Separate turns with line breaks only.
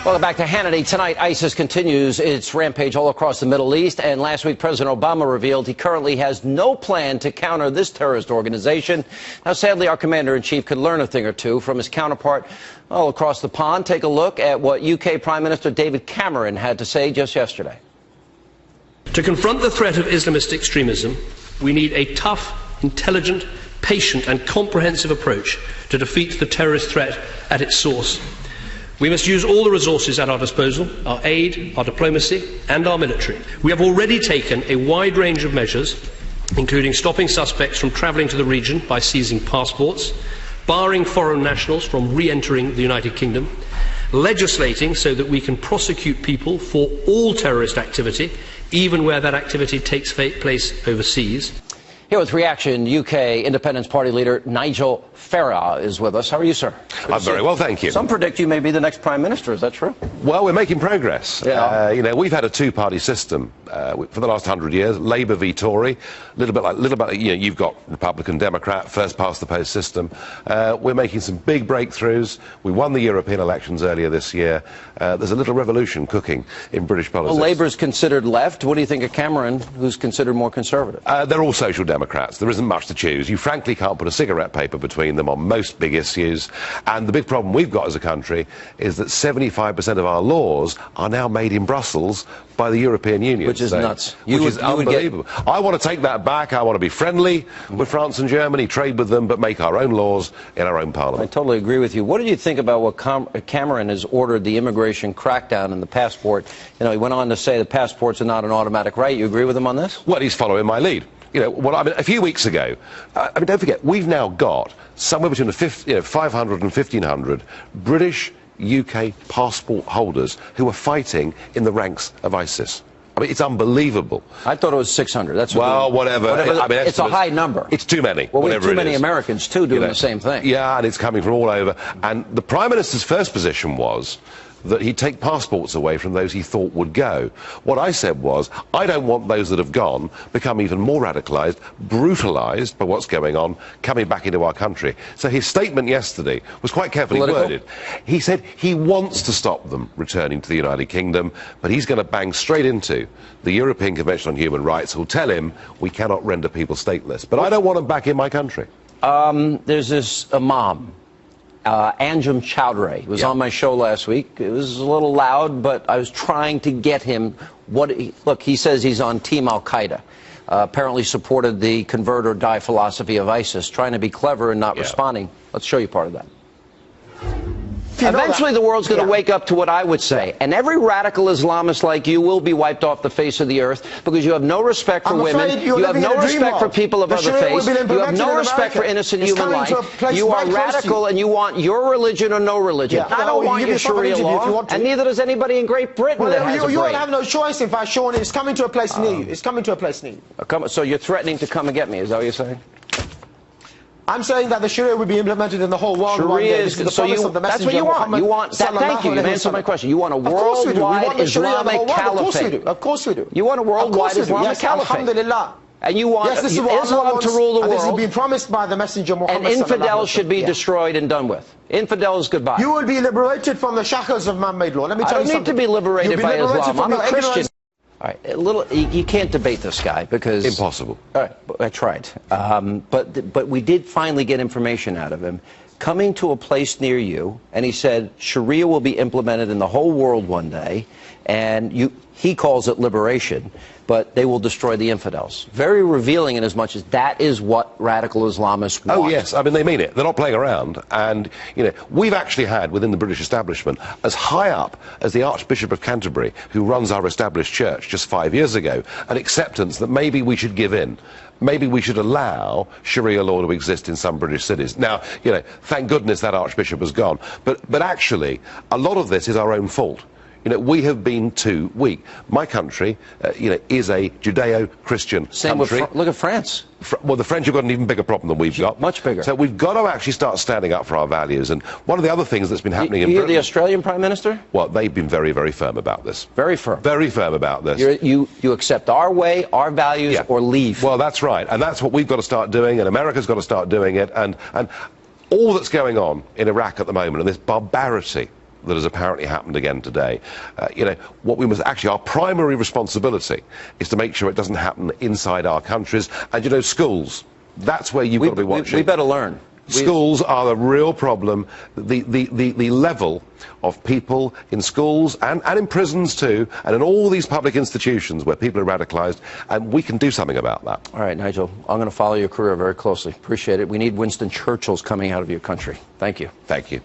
Welcome back to Hannity. Tonight, ISIS continues its rampage all across the Middle East. And last week, President Obama revealed he currently has no plan to counter this terrorist organization. Now, sadly, our commander-in-chief could learn a thing or two from his counterpart all across the pond. Take a look at what UK Prime Minister David Cameron had to say just yesterday.
To confront the threat of Islamist extremism, we need a tough, intelligent, patient and comprehensive approach to defeat the terrorist threat at its source. We must use all the resources at our disposal, our aid, our diplomacy and our military. We have already taken a wide range of measures, including stopping suspects from travelling to the region by seizing passports, barring foreign nationals from re-entering the United Kingdom, legislating so that we can prosecute people for all terrorist activity, even where that activity takes place overseas.
Here with reaction, UK Independence Party leader Nigel Farage is with us. How are you, sir?
I'm very well, thank you.
Some predict you may be the next Prime Minister. Is that true?
Well, we're making progress.
Yeah.
You know, we've had a two-party system for the last 100 years, Labour v Tory, a little bit like, you know, you've got Republican, Democrat, first past the post system. We're making some big breakthroughs. We won the European elections earlier this year. There's a little revolution cooking in British politics.
Well, Labour's considered left. What do you think of Cameron, who's considered more conservative?
They're all social democrats. There isn't much to choose. You frankly can't put a cigarette paper between them on most big issues. And the big problem we've got as a country is that 75% of our laws are now made in Brussels by the European Union.
Which is nuts.
Which is unbelievable. I want to take that back. I want to be friendly with France and Germany, trade with them, but make our own laws in our own parliament.
I totally agree with you. What did you think about what Cameron has ordered, the immigration crackdown and the passport? You know, he went on to say the passports are not an automatic right. You agree with him on this?
Well, he's following my lead. You know, well, I mean, a few weeks ago, don't forget, we've now got somewhere between 500 and 1,500 British UK passport holders who are fighting in the ranks of ISIS. I mean, it's unbelievable.
I thought it was 600. That's
well, whatever. I mean,
it's a high number.
It's too many.
Well, we have too many
is.
Americans, too, doing the same thing.
Yeah, and it's coming from all over. And the Prime Minister's first position was that he'd take passports away from those he thought would go. What I said was, I don't want those that have gone become even more radicalised, brutalised by what's going on, coming back into our country. So his statement yesterday was quite carefully worded. He said he wants to stop them returning to the United Kingdom, but he's going to bang straight into the European Convention on Human Rights, who'll tell him we cannot render people stateless. But I don't want them back in my country.
There's this imam. Anjem Chowdhury was on my show last week. It was a little loud, but I was trying to get him look, he says he's on Team Al-Qaeda. Apparently supported the convert or die philosophy of ISIS, trying to be clever and not responding. Let's show you part of that. Eventually, the world's going to wake up to what I would say. And every radical Islamist like you will be wiped off the face of the earth because you have no respect for women. You have no respect for people of other faiths. You have no respect for innocent human life. You are radical and you want your religion or no religion. I don't want your Sharia law, and neither does anybody in Great Britain that has a brain.
You have no choice, in fact, Sean. It's coming to a place near you. It's coming to a place near you.
So you're threatening to come and get me, is that what you're saying?
I'm saying that the Sharia will be implemented in the whole world.
Sharia is the promise of the messenger. That's what you want. You want that. Thank you. You answered my question. You want a worldwide Islamic caliphate.
Of course we do.
You want a worldwide Islamic caliphate.
Alhamdulillah.
And you want Islam to rule the world.
This has been promised by the messenger Muhammad.
And infidels should be destroyed and done with. Infidels, goodbye.
You will be liberated from the shackles of man-made law. Let me tell you something.
I don't need to be liberated by Islam. I'm a Christian. All right, you can't debate this guy because...
Impossible.
All right, I tried. But we did finally get information out of him. Coming to a place near you, and he said Sharia will be implemented in the whole world one day, and he calls it liberation, but they will destroy the infidels. Very revealing in as much as that is what radical Islamists want.
Oh, yes. I mean, they mean it. They're not playing around. And, you know, we've actually had within the British establishment, as high up as the Archbishop of Canterbury, who runs our established church just 5 years ago, an acceptance that maybe we should give in. Maybe we should allow Sharia law to exist in some British cities. Now, you know, thank goodness that Archbishop has gone. But actually, a lot of this is our own fault. You know, we have been too weak. My country, you know, is a Judeo-Christian country.
Look at France.
Well, the French have got an even bigger problem than we've got.
Much bigger.
So we've got to actually start standing up for our values. And one of the other things that's been happening in
Britain...
Britain...
the Australian Prime Minister?
Well, they've been very, very firm about this.
Very firm? Very
firm about this.
You accept our way, our values, or leave.
Well, that's right. And that's what we've got to start doing, and America's got to start doing it. And all that's going on in Iraq at the moment, and this barbarity that has apparently happened again today. You know, what we must actually, our primary responsibility is to make sure it doesn't happen inside our countries. And, you know, schools, that's where you've got to be watching.
We better learn.
Schools are the real problem. The level of people in schools and in prisons too, and in all these public institutions where people are radicalised, and we can do something about that.
All right, Nigel, I'm going to follow your career very closely. Appreciate it. We need Winston Churchill's coming out of your country. Thank you.
Thank you.